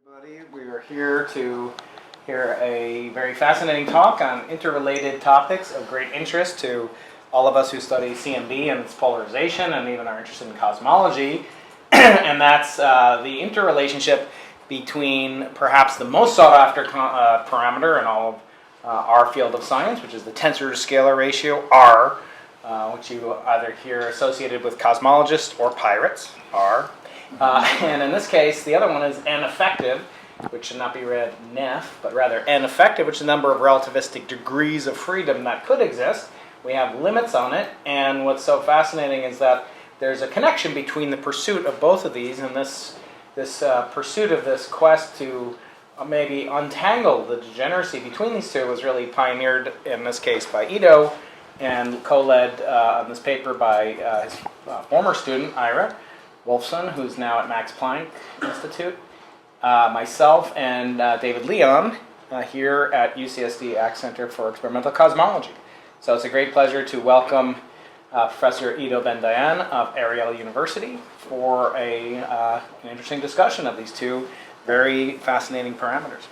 Everybody, we are here to hear a very fascinating talk on interrelated topics of great interest to all of us who study CMB and its polarization and even are interested in cosmology. And that's the interrelationship between perhaps the most sought after parameter in all of our field of science, which is the tensor to scalar ratio, R, which you either hear associated with cosmologists or pirates, R. And in this case, the other one is N effective, which should not be read Neff, but rather N effective, which is the number of relativistic degrees of freedom that could exist. We have limits on it, and what's so fascinating is that there's a connection between the pursuit of both of these and this pursuit of this quest to maybe untangle the degeneracy between these two was really pioneered, in this case, by Ido, and co-led on this paper by his former student, Ira Wolfson, who's now at Max Planck Institute, myself, and David Leon here at UCSD Axe Center for Experimental Cosmology. So it's a great pleasure to welcome Professor Ido Ben-Dayan of Ariel University for an interesting discussion of these two very fascinating parameters.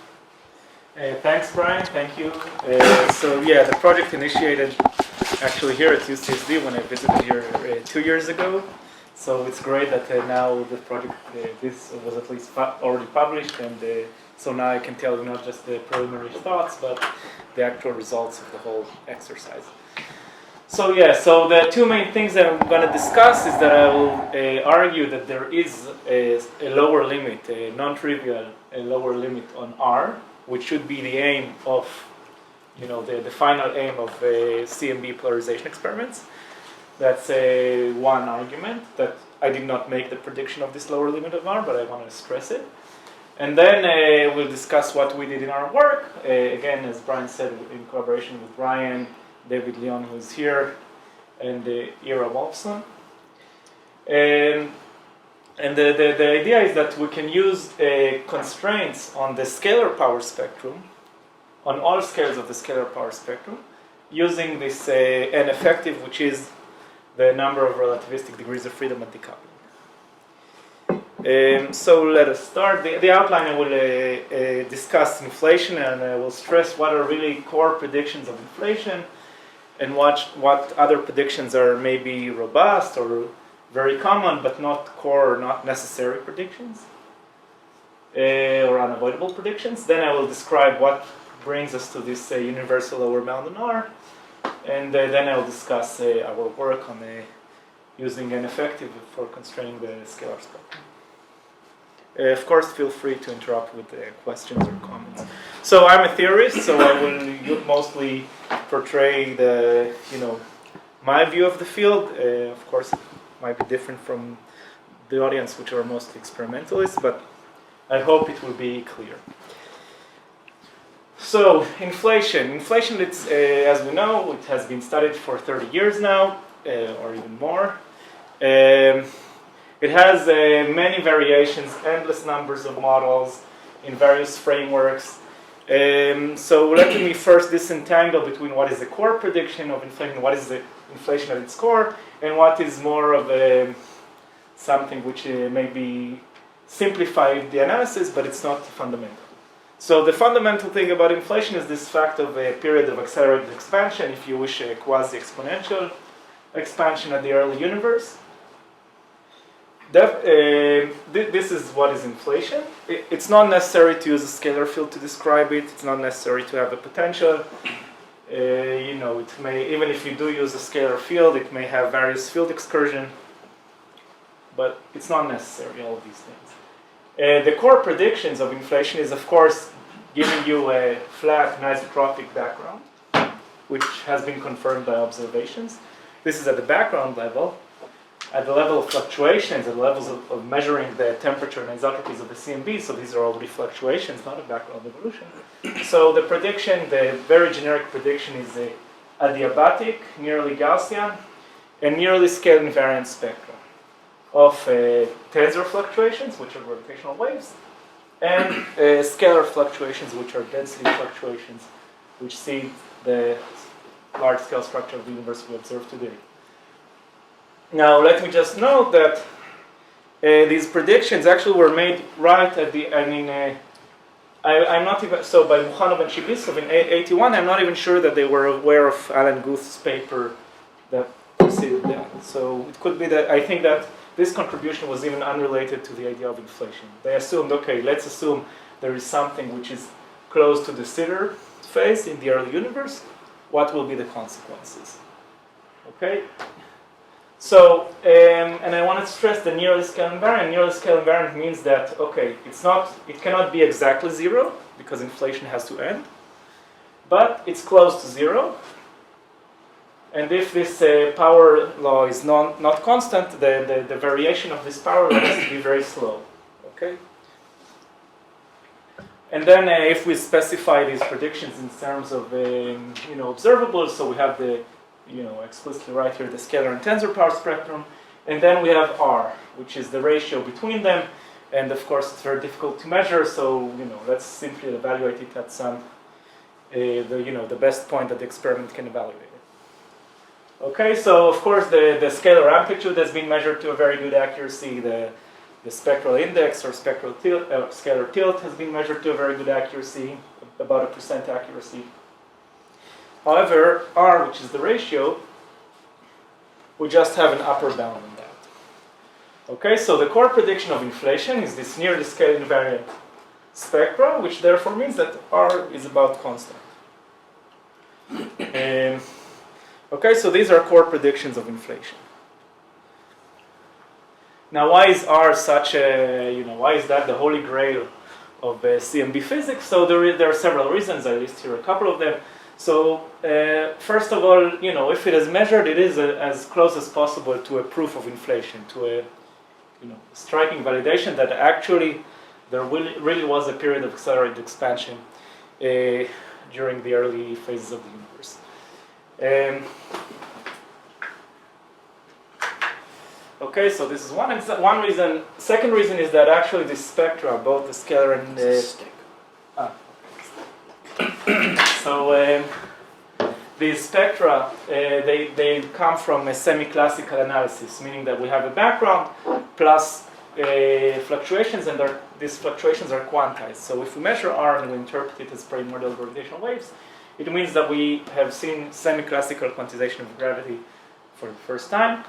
Thanks, Brian. Thank you. The project initiated actually here at UCSD when I visited here 2 years ago. So it's great that now the project, this was at least already published, and so now I can tell you not just the preliminary thoughts, but the actual results of the whole exercise. So the two main things that I'm going to discuss is that I will argue that there is a lower limit, a non-trivial lower limit on R, which should be the aim of, the final aim of CMB polarization experiments. That's one argument, that I did not make the prediction of this lower limit of R, but I want to stress it. And then we'll discuss what we did in our work, again, as Brian said, in collaboration with Ryan, David Leon, who's here, and Ira Wolfson. And the idea is that we can use constraints on the scalar power spectrum, on all scales of the scalar power spectrum, using this N effective, which is the number of relativistic degrees of freedom at decoupling. So let us start. The outline I will discuss inflation, and I will stress what are really core predictions of inflation, and what other predictions are maybe robust or very common, but not core or not necessary predictions, or unavoidable predictions. Then I will describe what brings us to this universal lower bound on R, and then I will discuss our work on using an effective for constraining the scalar spectrum. Of course, feel free to interrupt with questions or comments. So I'm a theorist, so I will mostly portray my view of the field. Of course, it might be different from the audience, which are mostly experimentalists, but I hope it will be clear. So, inflation. Inflation, it's, as we know, it has been studied for 30 years now, or even more. It has many variations, endless numbers of models in various frameworks. So let me first disentangle between what is the core prediction of inflation, what is the inflation at its core, and what is more of something which maybe simplified the analysis, but it's not fundamental. So the fundamental thing about inflation is this fact of a period of accelerated expansion, if you wish, a quasi-exponential expansion at the early universe. This is what is inflation. It's not necessary to use a scalar field to describe it. It's not necessary to have a potential. It may, even if you do use a scalar field, it may have various field excursion, but it's not necessary, all of these things. The core predictions of inflation is, of course, giving you a flat anisotropic background, which has been confirmed by observations. This is at the background level. At the level of fluctuations, at the levels of measuring the temperature and isotropies of the CMB, so these are already fluctuations, not a background evolution. So the prediction, the very generic prediction, is adiabatic, nearly Gaussian, and nearly scale invariant spectra of tensor fluctuations, which are gravitational waves, and scalar fluctuations, which are density fluctuations, which see the large-scale structure of the universe we observe today. Now, let me just note that these predictions actually were made right at the, I'm not even, so by Mukhanov and Shibisov in 81, I'm not even sure that they were aware of Alan Guth's paper that preceded that. So it could be that, I think that this contribution was even unrelated to the idea of inflation. They assumed, okay, let's assume there is something which is close to the Sitter phase in the early universe. What will be the consequences? Okay? So, and I want to stress the nearly scale invariant. Nearly scale invariant means that, okay, it cannot be exactly zero, because inflation has to end, but it's close to zero. And if this power law is not constant, the variation of this power law has to be very slow. Okay? And then if we specify these predictions in terms of observables, so we have the explicitly right here the scalar and tensor power spectrum, and then we have R, which is the ratio between them, and of course it's very difficult to measure, so let's simply evaluate it at some the best point that the experiment can evaluate it. Okay, so of course the scalar amplitude has been measured to a very good accuracy. The spectral index or spectral tilt, scalar tilt has been measured to a very good accuracy, about 1% accuracy. However, R, which is the ratio, we just have an upper bound on that. Okay, so the core prediction of inflation is this near the scale invariant spectra, which therefore means that R is about constant. Okay, so these are core predictions of inflation. Now, why is R such a, why is that the holy grail of CMB physics? So there are several reasons. I list here a couple of them. So first of all, if it is measured, it is as close as possible to a proof of inflation, to a striking validation that actually there really was a period of accelerated expansion during the early phases of the universe. Okay, so this is one reason. Second reason is that actually the spectra, both the scalar and so these spectra, they come from a semi-classical analysis, meaning that we have a background plus fluctuations, and these fluctuations are quantized. So if we measure R and we interpret it as primordial gravitational waves, it means that we have seen semi-classical quantization of gravity for the first time.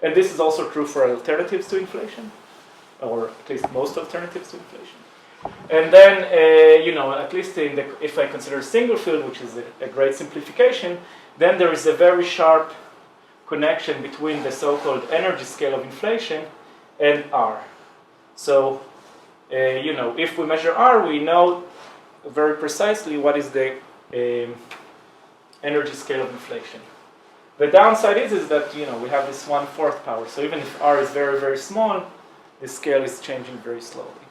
And this is also true for alternatives to inflation, or at least most alternatives to inflation. And then, at least if I consider single field, which is a great simplification, then there is a very sharp connection between the so-called energy scale of inflation and R. So, if we measure R, we know very precisely what is the energy scale of inflation. The downside is that we have this 1/4 power. So even if R is very, very small, the scale is changing very slowly.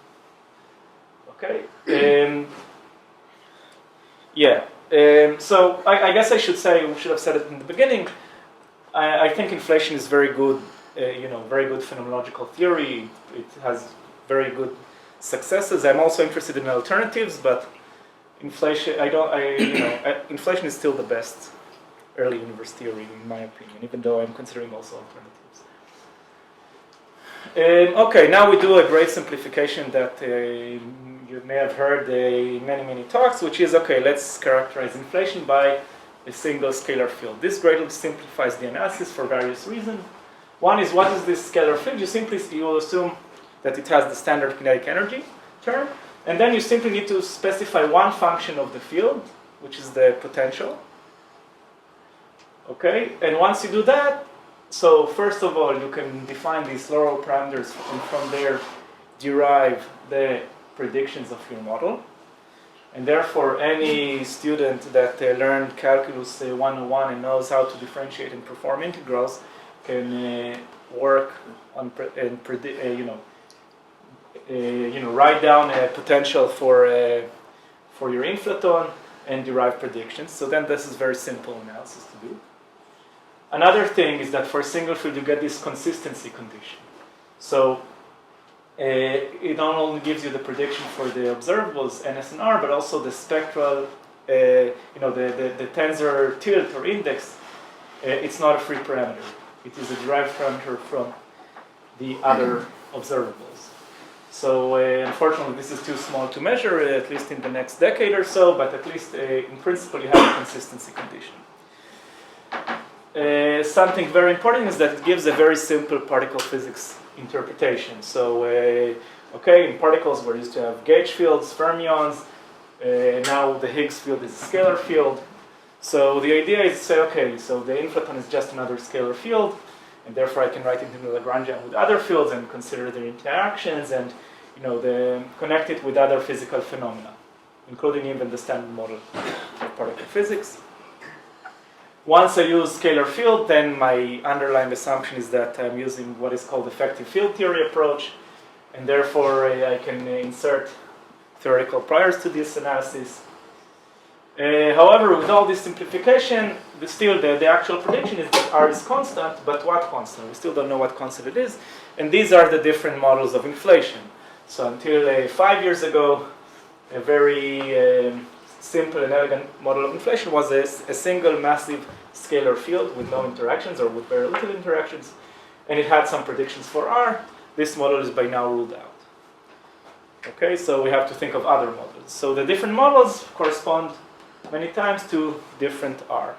Okay. So I guess we should have said it in the beginning. I think inflation is very good, very good phenomenological theory. It has very good successes. I'm also interested in alternatives, but inflation, inflation is still the best early universe theory, in my opinion, even though I'm considering also alternatives. Okay, now we do a great simplification that you may have heard many, many talks, which is, okay, let's characterize inflation by a single scalar field. This greatly simplifies the analysis for various reasons. One is, what is this scalar field? You will assume that it has the standard kinetic energy term, and then you simply need to specify one function of the field, which is the potential. Okay, and once you do that, so first of all, you can define these Laurel parameters, and from there derive the predictions of your model. And therefore, any student that learned calculus 101 and knows how to differentiate and perform integrals can work on and predict, write down a potential for your inflaton and derive predictions. So then this is very simple analysis to do. Another thing is that for a single field you get this consistency condition. So it not only gives you the prediction for the observables NS and R, but also the spectral, the tensor tilt or index. It's not a free parameter. It is a derived parameter from the other observables. So unfortunately, this is too small to measure, at least in the next decade or so, but at least in principle, you have a consistency condition. Something very important is that it gives a very simple particle physics interpretation. So, okay, in particles, we're used to have gauge fields, fermions. Now the Higgs field is a scalar field. So the idea is to say, okay, so the inflaton is just another scalar field, and therefore I can write it into Lagrangian with other fields and consider their interactions and connect it with other physical phenomena, including even the standard model of particle physics. Once I use scalar field, then my underlying assumption is that I'm using what is called effective field theory approach, and therefore I can insert theoretical priors to this analysis. However, with all this simplification, still the actual prediction is that R is constant, but what constant? We still don't know what constant it is, and these are the different models of inflation. So until 5 years ago, a very simple and elegant model of inflation was a single massive scalar field with no interactions or with very little interactions, and it had some predictions for R. This model is by now ruled out. Okay, so we have to think of other models. So the different models correspond many times to different R.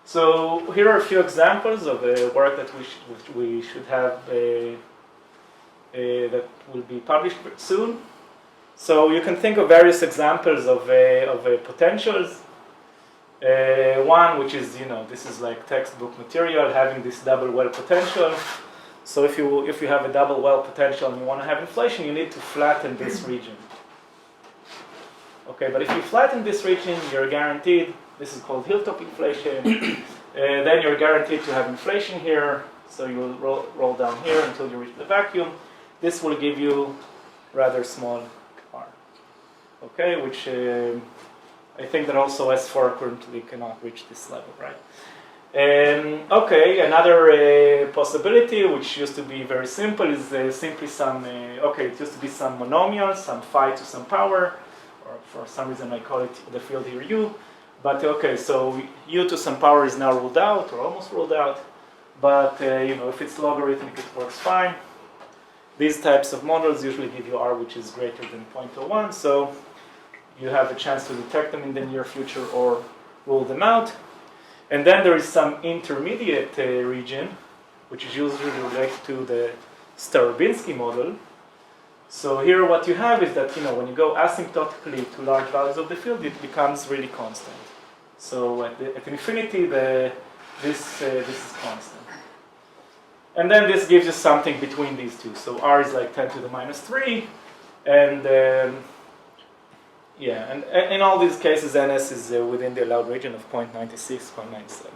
So here are a few examples of work that we should have that will be published soon. So you can think of various examples of potentials. One which is, this is like textbook material, having this double well potential. So if you have a double well potential and you want to have inflation, you need to flatten this region. Okay, but if you flatten this region, you're guaranteed, this is called hilltop inflation, then you're guaranteed to have inflation here, so you will roll down here until you reach the vacuum. This will give you rather small R. Okay, which I think that also S4 currently cannot reach this level, right? Okay, another possibility, which used to be very simple, is simply some, it used to be some monomial, some phi to some power, or for some reason I call it the field here U. But okay, so U to some power is now ruled out, or almost ruled out. But if it's logarithmic, it works fine. These types of models usually give you R which is greater than 0.01, so you have a chance to detect them in the near future or rule them out. And then there is some intermediate region, which is usually related to the Starobinsky model. So here what you have is that, when you go asymptotically to large values of the field, it becomes really constant. So at infinity, this is constant. And then this gives you something between these two. So R is like 10 to the minus 3, and and in all these cases, NS is within the allowed region of 0.96, 0.97.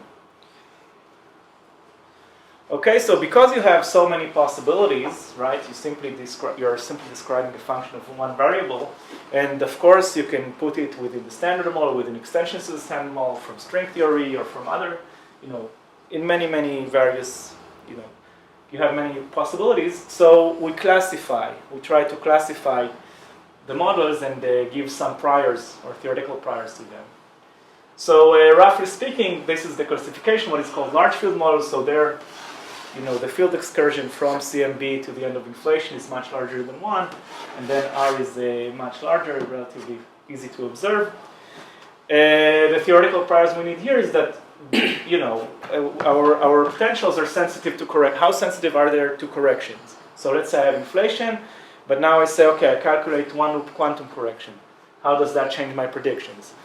Okay, so because you have so many possibilities, right? You're simply describing a function of one variable, and of course you can put it within the standard model, within extensions to the standard model, from string theory or from other, in many various, you have many possibilities. So we try to classify the models and give some priors or theoretical priors to them. So roughly speaking, this is the classification, what is called large field models. So there, the field excursion from CMB to the end of inflation is much larger than 1, and then R is much larger, relatively easy to observe. The theoretical priors we need here is that, our potentials are sensitive to how sensitive are they to corrections? So let's say I have inflation, but now I say, okay, I calculate one loop quantum correction. How does that change my predictions?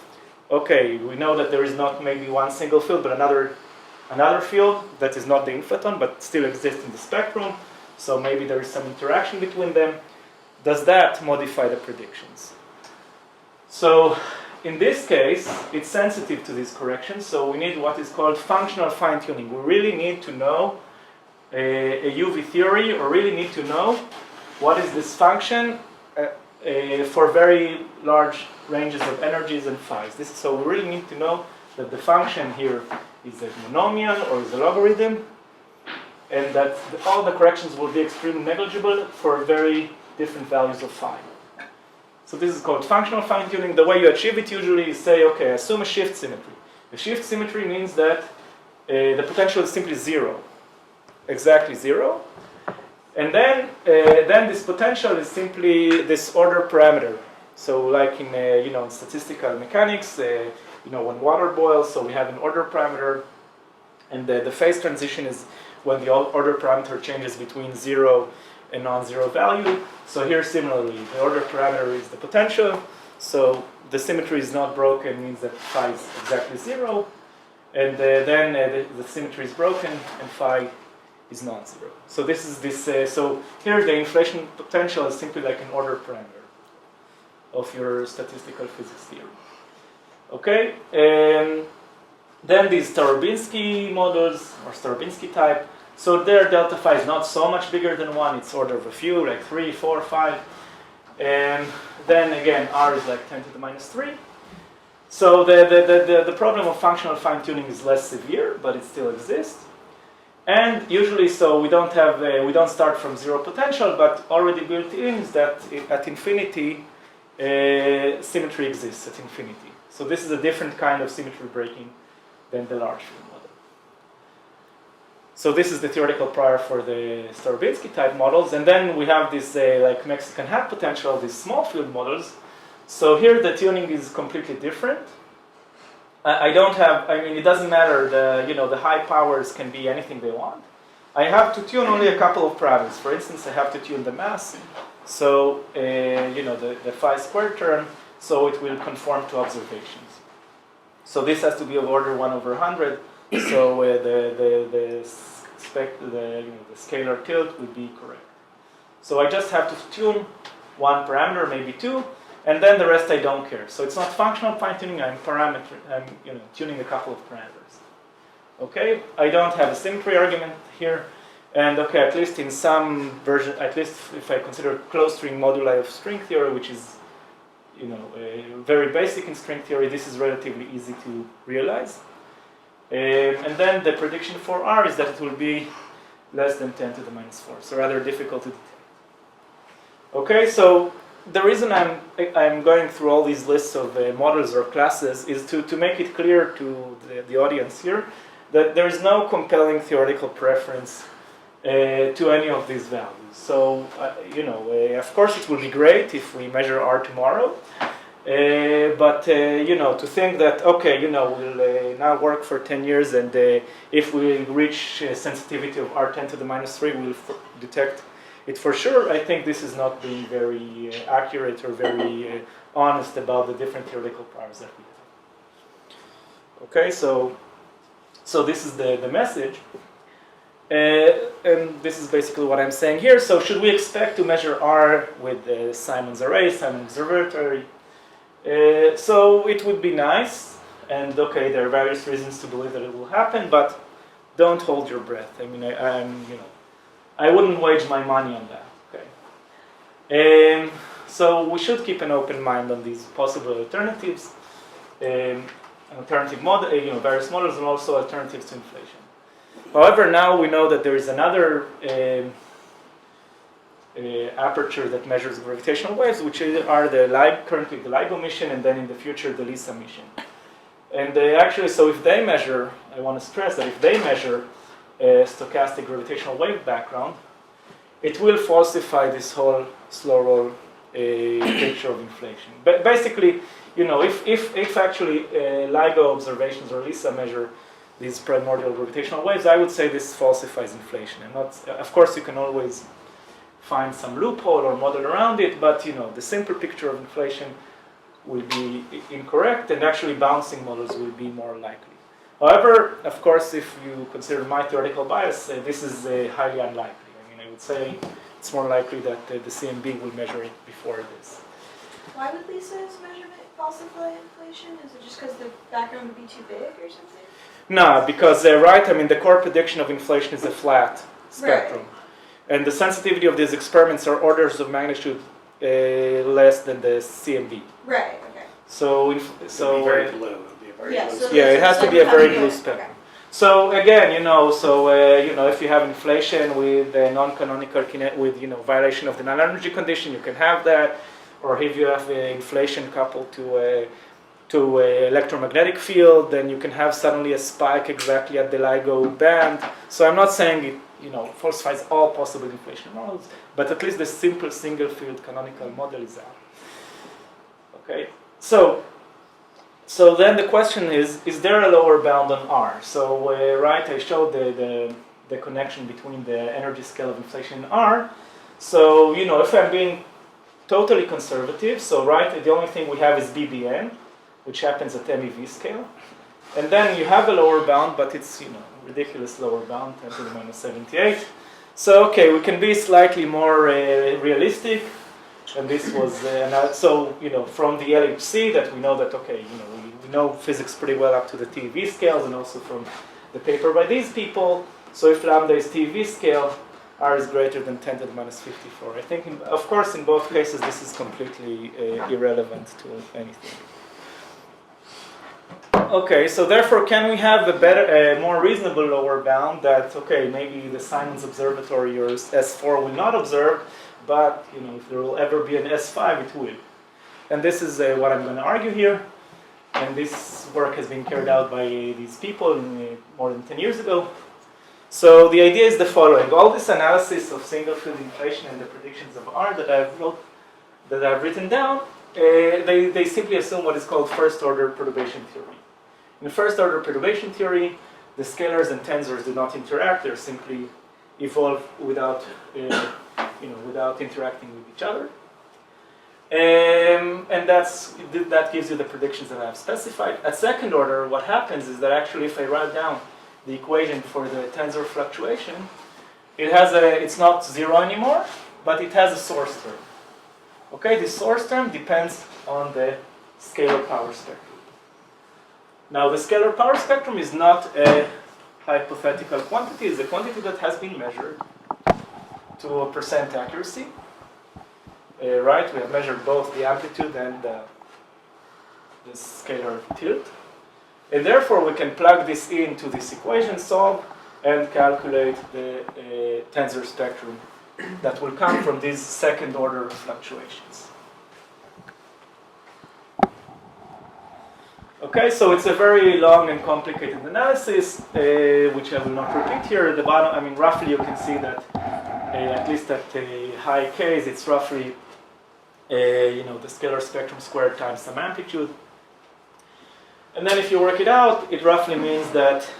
Okay, we know that there is not maybe one single field, but another field that is not the inflaton, but still exists in the spectrum. So maybe there is some interaction between them. Does that modify the predictions? So in this case, it's sensitive to these corrections. So we need what is called functional fine-tuning. We really need to know a UV theory, or really need to know what is this function for very large ranges of energies and phis. So we really need to know that the function here is a monomial or is a logarithm, and that all the corrections will be extremely negligible for very different values of phi. So this is called functional fine-tuning. The way you achieve it usually is say, okay, assume a shift symmetry. A shift symmetry means that the potential is simply 0. exactly 0. And then this potential is simply this order parameter. So like in in statistical mechanics, when water boils, so we have an order parameter, and the phase transition is when the order parameter changes between 0 and non-zero value. So here similarly, the order parameter is the potential. So the symmetry is not broken means that phi is exactly 0, and then the symmetry is broken and phi is non-zero. So this is this. So here the inflation potential is simply like an order parameter of your statistical physics theory. Okay, and then these Starobinsky models or Starobinsky type. So their delta phi is not so much bigger than 1. It's order of a few, like 3, 4, 5. And then again, R is like 10 to the minus 3. So the problem of functional fine-tuning is less severe, but it still exists. And usually, so we don't start from 0 potential, but already built in is that at infinity, symmetry exists at infinity. So this is a different kind of symmetry breaking than the large field model. So this is the theoretical prior for the Starobinsky type models, and then we have this like Mexican hat potential, these small field models. So here the tuning is completely different. It doesn't matter. The high powers can be anything they want. I have to tune only a couple of parameters. For instance, I have to tune the mass. So the phi squared term, so it will conform to observations. So this has to be of order 1/100. So the scalar tilt would be correct. So I just have to tune one parameter, maybe 2, and then the rest I don't care. So it's not functional fine-tuning. I'm tuning a couple of parameters. Okay, I don't have a symmetry argument here, and okay, at least in some version, at least if I consider closed string moduli of string theory, which is very basic in string theory, this is relatively easy to realize. And then the prediction for R is that it will be less than 10 to the minus 4, so rather difficult to detect. Okay, so the reason I'm going through all these lists of models or classes is to make it clear to the audience here that there is no compelling theoretical preference to any of these values. So, of course it will be great if we measure R tomorrow. But to think that we'll now work for 10 years, and if we reach sensitivity of R10 to the minus 3, we'll detect it for sure. I think this is not being very accurate or very honest about the different theoretical priors that we have. Okay, so this is the message, and this is basically what I'm saying here. So should we expect to measure R with Simon's array, Simon observatory? So it would be nice, and okay, there are various reasons to believe that it will happen, but don't hold your breath. I mean, I wouldn't wage my money on that. Okay. So we should keep an open mind on these possible alternatives, alternative model, various models, and also alternatives to inflation. However, now we know that there is another aperture that measures gravitational waves, which are currently the LIGO mission, and then in the future the LISA mission. And actually, so if they measure, I want to stress that if they measure stochastic gravitational wave background, it will falsify this whole slow roll picture of inflation. But basically, if actually LIGO observations or LISA measure these primordial gravitational waves, I would say this falsifies inflation. And not, of course, you can always find some loophole or model around it, but the simple picture of inflation will be incorrect, and actually bouncing models will be more likely. However, of course, if you consider my theoretical bias, this is highly unlikely. I would say it's more likely that the CMB will measure it before this. Why would Lisa's measurement falsify inflation? Is it just because the background would be too big or something? No, because the core prediction of inflation is a flat spectrum. Right. And the sensitivity of these experiments are orders of magnitude less than the CMB. Right, okay. So it would be very blue. It would be a very blue spectrum. It has to be a very blue spectrum. Okay. So again, if you have inflation with non-canonical violation of the null energy condition, you can have that. Or if you have inflation coupled to electromagnetic field, then you can have suddenly a spike exactly at the LIGO band. So I'm not saying falsifies all possible inflation models, but at least the simple single field canonical model is out. Okay, so then the question is there a lower bound on R? So right, I showed the connection between the energy scale of inflation and R. So if I'm being totally conservative, so right, the only thing we have is BBN, which happens at MEV scale. And then you have a lower bound, but it's ridiculous lower bound, 10 to the minus 78. So okay, we can be slightly more realistic, and this was so from the LHC that we know that okay, we know physics pretty well up to the TeV scales, and also from the paper by these people. So if lambda is TeV scale, R is greater than 10 to the minus 54. I think, of course, in both cases, this is completely irrelevant to anything. Okay, so therefore, can we have a more reasonable lower bound that, okay, maybe the Simons Observatory or S4 will not observe, but if there will ever be an S5, it will. And this is what I'm going to argue here. And this work has been carried out by these people more than 10 years ago. So the idea is the following: all this analysis of single field inflation and the predictions of R that I've written down, they simply assume what is called first order perturbation theory. In the first order perturbation theory, the scalars and tensors do not interact; they simply evolve without interacting with each other. And that gives you the predictions that I've specified. At second order, what happens is that actually, if I write down the equation for the tensor fluctuation, it's not zero anymore, but it has a source term. Okay, this source term depends on the scalar power spectrum. Now, the scalar power spectrum is not a hypothetical quantity; it's a quantity that has been measured to a % accuracy. Right, we have measured both the amplitude and the scalar tilt. And therefore, we can plug this into this equation, solve, and calculate the tensor spectrum that will come from these second-order fluctuations. Okay, so it's a very long and complicated analysis, which I will not repeat here. At the bottom, roughly you can see that at least at high K's, it's roughly the scalar spectrum squared times some amplitude. And then if you work it out, it roughly means that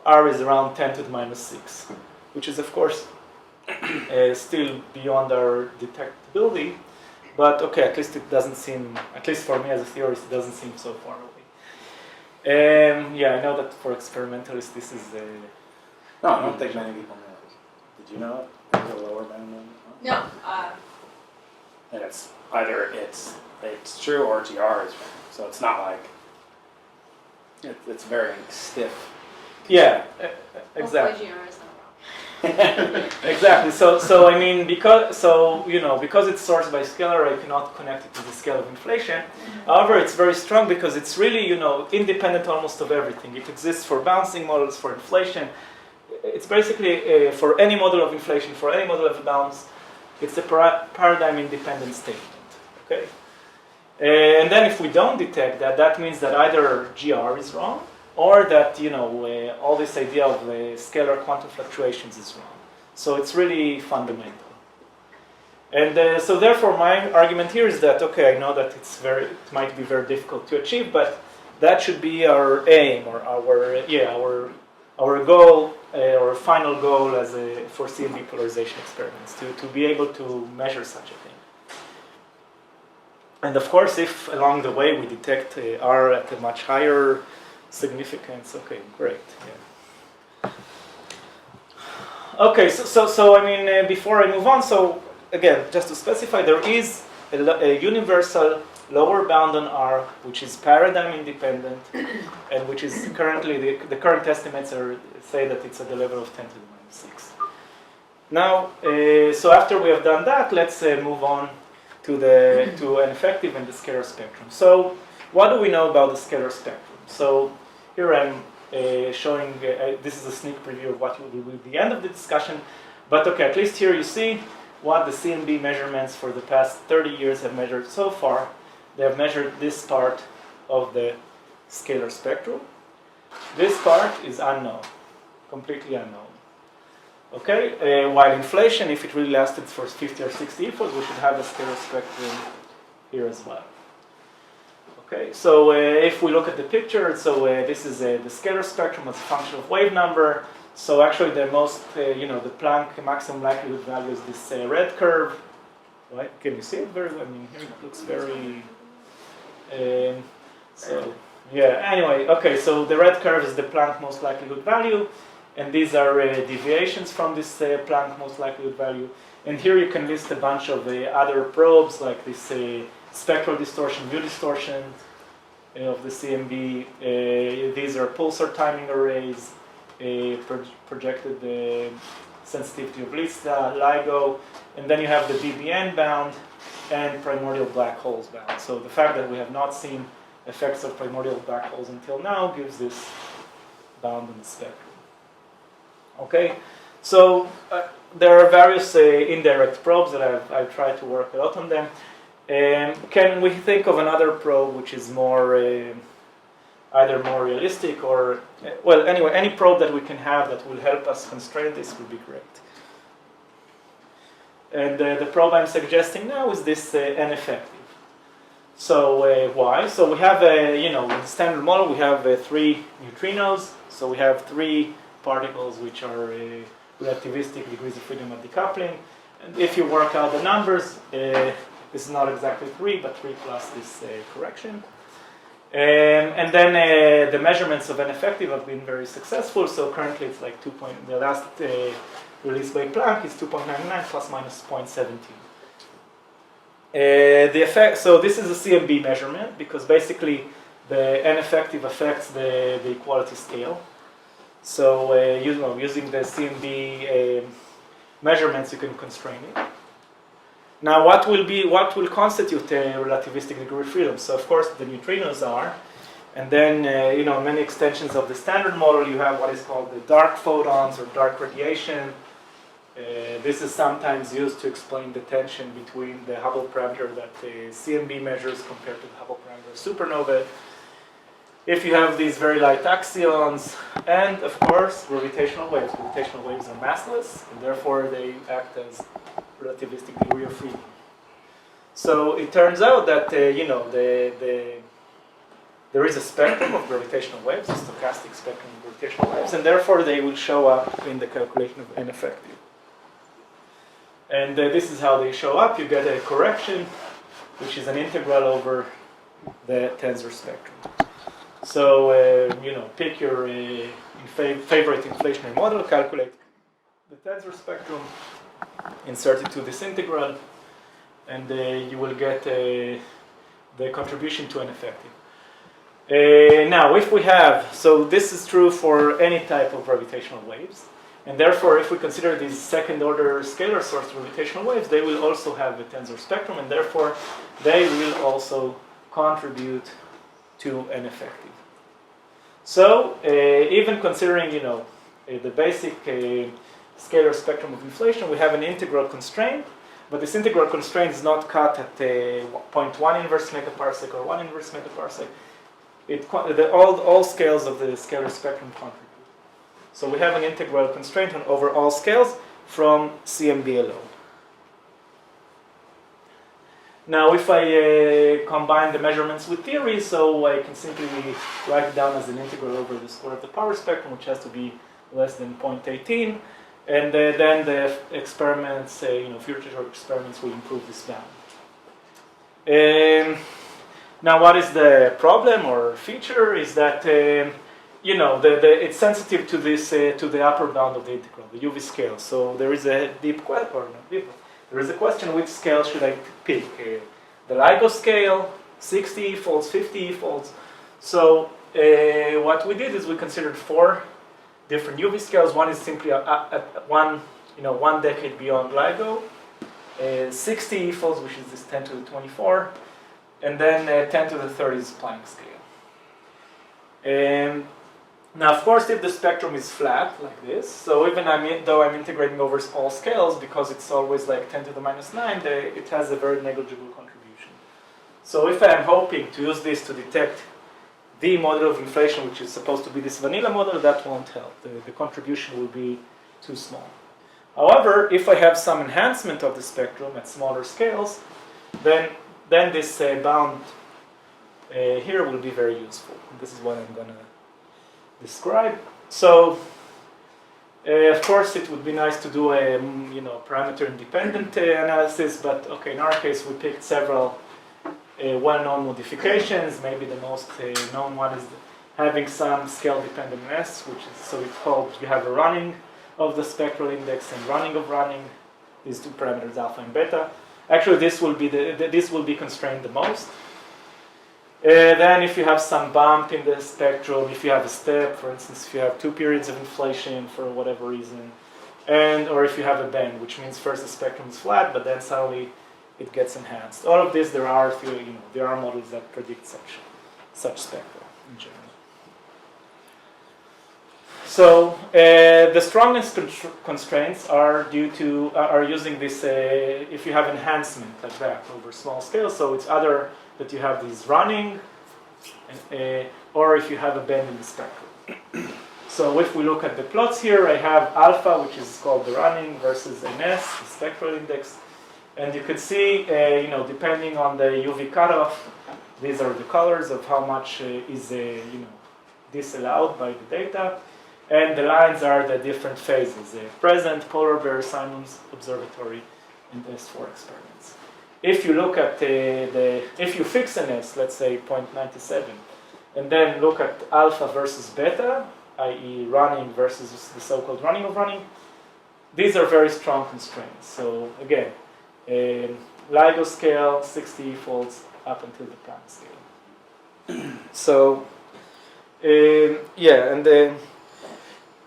R is around 10 to the minus 6, which is, of course, still beyond our detectability. But, okay, at least it doesn't seem, at least for me as a theorist, it doesn't seem so far away. Yeah, I know that for experimentalists, this is... No, I don't think many people know it. Did you know it? There's a lower bound on it? No. And it's either it's true or GR is wrong. So it's not like... It's very stiff. Yeah, exactly. Hopefully GR is not wrong. Exactly. So I mean, because it's sourced by scalar, I cannot connect it to the scale of inflation. However, it's very strong because it's really independent almost of everything. It exists for bouncing models, for inflation. It's basically for any model of inflation, for any model of bounce. It's a paradigm-independent statement. Okay. And then if we don't detect that, that means that either GR is wrong, or that all this idea of scalar quantum fluctuations is wrong. So it's really fundamental. And so therefore, my argument here is that okay, I know that it might be very difficult to achieve, but that should be our aim or our goal, our final goal as for CMB polarization experiments to be able to measure such a thing. And of course, if along the way we detect R at a much higher significance, okay, great. Yeah. Okay, so I mean, before I move on, so again, just to specify, there is a universal lower bound on R, which is paradigm independent, and which is currently the current estimates say that it's at the level of 10 to the minus 6. Now, so after we have done that, let's move on to an effective and the scalar spectrum. So what do we know about the scalar spectrum? So here I'm showing, this is a sneak preview of what will be the end of the discussion. But okay, at least here you see what the CMB measurements for the past 30 years have measured so far. They have measured this part of the scalar spectrum. This part is unknown, completely unknown. Okay, while inflation, if it really lasted for 50 or 60 epochs, we should have a scalar spectrum here as well. Okay, so if we look at the picture, so this is the scalar spectrum as a function of wave number. So actually, the most, the Planck maximum likelihood value is this red curve, right? Can you see it very well? I mean, here it looks very. So yeah. Anyway, okay. So the red curve is the Planck most likelihood value, and these are deviations from this Planck most likelihood value. And here you can list a bunch of other probes like this spectral distortion, mu distortion of the CMB. These are pulsar timing arrays, projected sensitivity of LISA, LIGO, and then you have the BBN bound and primordial black holes bound. So the fact that we have not seen effects of primordial black holes until now gives this bound in the spectrum. Okay, so there are various indirect probes that I've tried to work a lot on them. Can we think of another probe which is more, either more realistic or, well, anyway, any probe that we can have that will help us constrain this would be great. And the probe I'm suggesting now is this N-effective. So why? So we have, in the standard model, we have 3 neutrinos. So we have 3 particles which are relativistic degrees of freedom of decoupling. And if you work out the numbers, this is not exactly 3, but 3 plus this correction. And then the measurements of N-effective have been very successful. So currently it's like the last release by Planck is 2.99 plus minus 0.17. The effect. So this is a CMB measurement because basically the N-effective affects the equality scale. So using the CMB measurements, you can constrain it. Now, what will constitute a relativistic degree of freedom? So, of course, the neutrinos are, and then many extensions of the standard model. You have what is called the dark photons or dark radiation. This is sometimes used to explain the tension between the Hubble parameter that the CMB measures compared to the Hubble parameter of supernovae. If you have these very light axions, and of course, gravitational waves. Gravitational waves are massless, and therefore they act as relativistic degree of freedom. So it turns out that there is a spectrum of gravitational waves, a stochastic spectrum of gravitational waves, and therefore they will show up in the calculation of N-effective. And this is how they show up. You get a correction, which is an integral over the tensor spectrum. So pick your favorite inflationary model, calculate the tensor spectrum, insert it to this integral, and you will get the contribution to N-effective. Now, if we have, so this is true for any type of gravitational waves, and therefore, if we consider these second-order scalar source gravitational waves, they will also have a tensor spectrum, and therefore, they will also contribute to N-effective. So, even considering, the basic scalar spectrum of inflation, we have an integral constraint, but this integral constraint is not cut at 0.1 inverse megaparsec or 1 inverse megaparsec. All scales of the scalar spectrum contribute. So we have an integral constraint over all scales from CMB alone. Now, if I combine the measurements with theory, so I can simply write it down as an integral over the square of the power spectrum, which has to be less than 0.18, and then the experiments, future experiments will improve this bound. Now, what is the problem or feature? Is that it's sensitive to this to the upper bound of the integral, the UV scale. So there is a deep question, or not deep. There is a question: which scale should I pick? The LIGO scale, 60 folds, 50 folds. So what we did is we considered 4 different UV scales. One is simply one decade beyond LIGO. 60 folds, which is this 10 to the 24, and then 10 to the 30s Planck scale. Now, of course, if the spectrum is flat like this, so even though I'm integrating over all scales, because it's always like 10 to the minus 9, it has a very negligible contribution. So if I'm hoping to use this to detect the model of inflation, which is supposed to be this vanilla model, that won't help. The contribution will be too small. However, if I have some enhancement of the spectrum at smaller scales, then this bound here will be very useful. This is what I'm going to describe. So, of course, it would be nice to do a parameter-independent analysis, but okay, in our case, we picked several well-known modifications. Maybe the most known one is having some scale-dependentness, which is so it's called you have a running of the spectral index and running of running. These two parameters, alpha and beta. Actually, this will be constrained the most. Then if you have some bump in the spectrum, if you have a step, for instance, if you have 2 periods of inflation for whatever reason, or if you have a bend, which means first the spectrum is flat, but then suddenly it gets enhanced. All of this, there are models that predict such spectra in general. So the strongest constraints are using this if you have enhancement like that over small scale. So it's either that you have these running, or if you have a bend in the spectrum. So if we look at the plots here, I have alpha, which is called the running, versus NS, the spectral index, and you can see, depending on the UV cutoff, these are the colors of how much is disallowed by the data. And the lines are the different phases, present, polar bear, Simon's observatory, and S4 experiments. If you look at if you fix an S, let's say 0.97, and then look at alpha versus beta, i.e. running versus the so-called running of running, these are very strong constraints. So again, LIGO scale, 60 folds up until the Planck scale. So,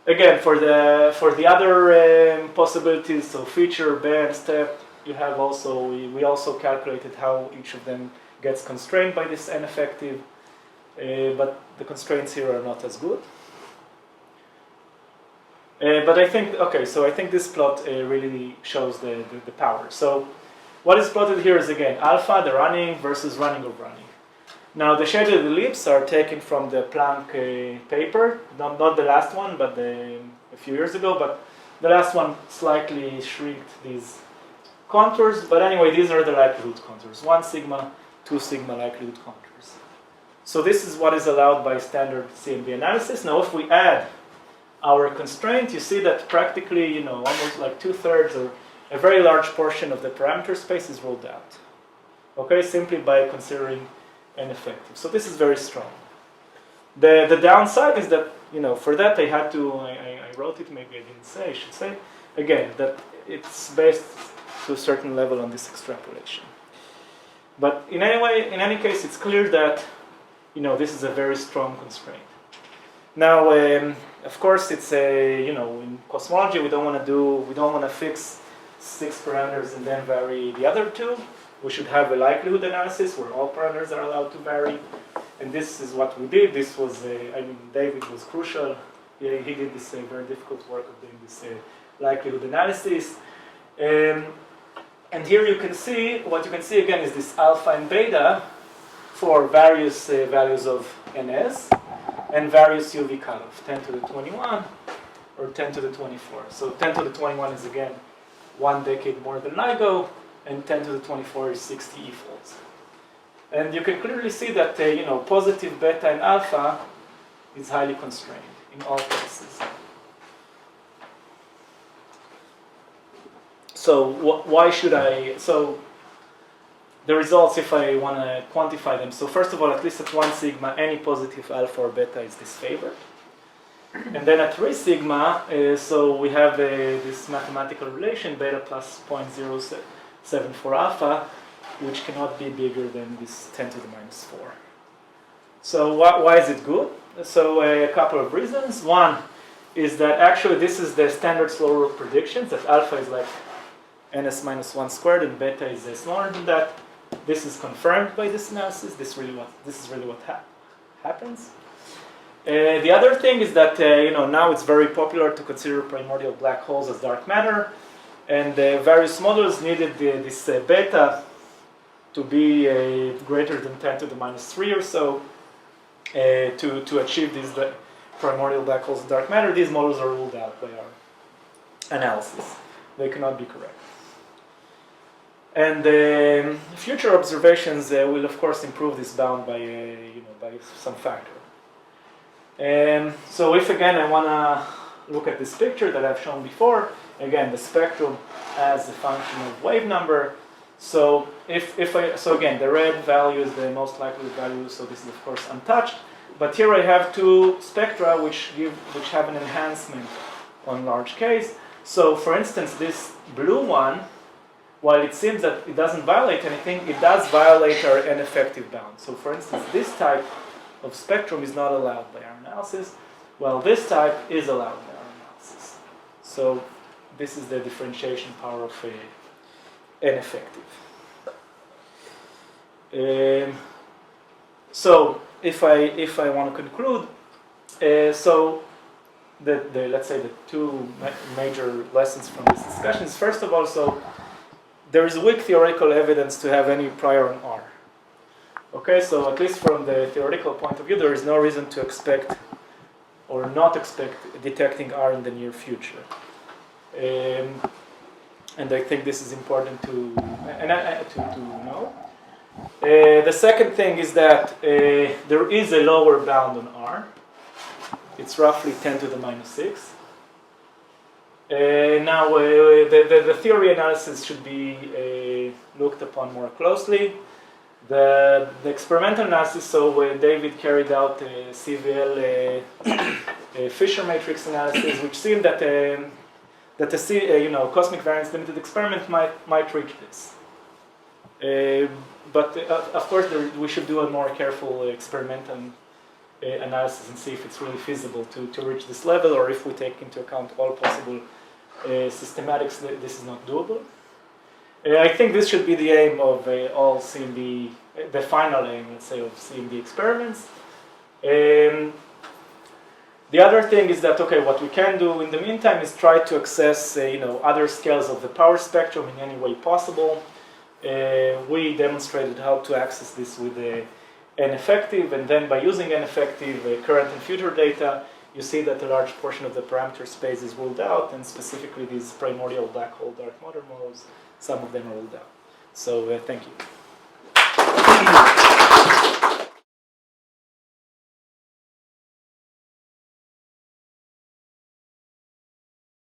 again, for the other possibilities, so feature, band, step, you have also we also calculated how each of them gets constrained by this n effective, but the constraints here are not as good. But I think this plot really shows the power. So what is plotted here is again alpha, the running versus running of running. Now the shaded ellipses are taken from the Planck paper, not the last one, but a few years ago. But the last one slightly shrinked these contours. But anyway, these are the likelihood contours: 1 sigma, 2 sigma likelihood contours. So this is what is allowed by standard CMB analysis. Now, if we add our constraint, you see that practically, almost like 2/3 or a very large portion of the parameter space is ruled out. Okay, simply by considering n effective. So this is very strong. The downside is that, for that I had to, I wrote it, maybe I didn't say, I should say, again, that it's based to a certain level on this extrapolation. But in any case, it's clear that, this is a very strong constraint. Now, of course, it's in cosmology, we don't want to fix 6 parameters and then vary the other 2. We should have a likelihood analysis where all parameters are allowed to vary. And this is what we did. This was, David was crucial. He did this very difficult work of doing this likelihood analysis. And here you can see, what you can see again is this alpha and beta for various values of NS and various UV cutoff, 10 to the 21 or 10 to the 24. So 10 to the 21 is again 1 decade more than LIGO, and 10 to the 24 is 60 e-folds. And you can clearly see that positive beta and alpha is highly constrained in all cases. So why should I? So the results, if I want to quantify them. So first of all, at least at 1 sigma, any positive alpha or beta is disfavored. And then at 3 sigma, so we have this mathematical relation, beta plus 0.074 alpha, which cannot be bigger than this 10 to the minus 4. So why is it good? So a couple of reasons. One is that actually this is the standard slow rule predictions, that alpha is like ns minus 1 squared and beta is smaller than that. This is confirmed by this analysis. This is really what happens. The other thing is that now it's very popular to consider primordial black holes as dark matter, and various models needed this beta to be greater than 10 to the minus 3 or so to achieve these primordial black holes as dark matter. These models are ruled out by our analysis. they cannot be correct. And future observations will, of course, improve this bound by, by some factor. So if, again, I want to look at this picture that I've shown before, again, the spectrum as a function of wave number. So so again, the red value is the most likely value, so this is, of course, untouched. But here I have two spectra which have an enhancement on large Ks. So, for instance, this blue one, while it seems that it doesn't violate anything, it does violate our n-effective bound. So, for instance, this type of spectrum is not allowed by our analysis, while this type is allowed by our analysis. So, this is the differentiation power of n-effective. So, if I want to conclude, so let's say the two major lessons from this discussion is, first of all, so there is weak theoretical evidence to have any prior on R. Okay, so at least from the theoretical point of view, there is no reason to expect or not expect detecting R in the near future. And I think this is important to know. The second thing is that there is a lower bound on R. It's roughly 10 to the minus 6. Now, the theory analysis should be looked upon more closely. The experimental analysis, so David carried out a CVL Fisher matrix analysis, which seemed that cosmic variance limited experiment might reach this. But of course, we should do a more careful experimental analysis and see if it's really feasible to reach this level, or if we take into account all possible systematics, this is not doable. I think this should be the aim of all CMB, the final aim, let's say, of CMB experiments. The other thing is that, okay, what we can do in the meantime is try to access, other scales of the power spectrum in any way possible. We demonstrated how to access this with n-effective, and then by using n-effective current and future data, you see that a large portion of the parameter space is ruled out, and specifically these primordial black hole dark matter models, some of them are ruled out. So thank you.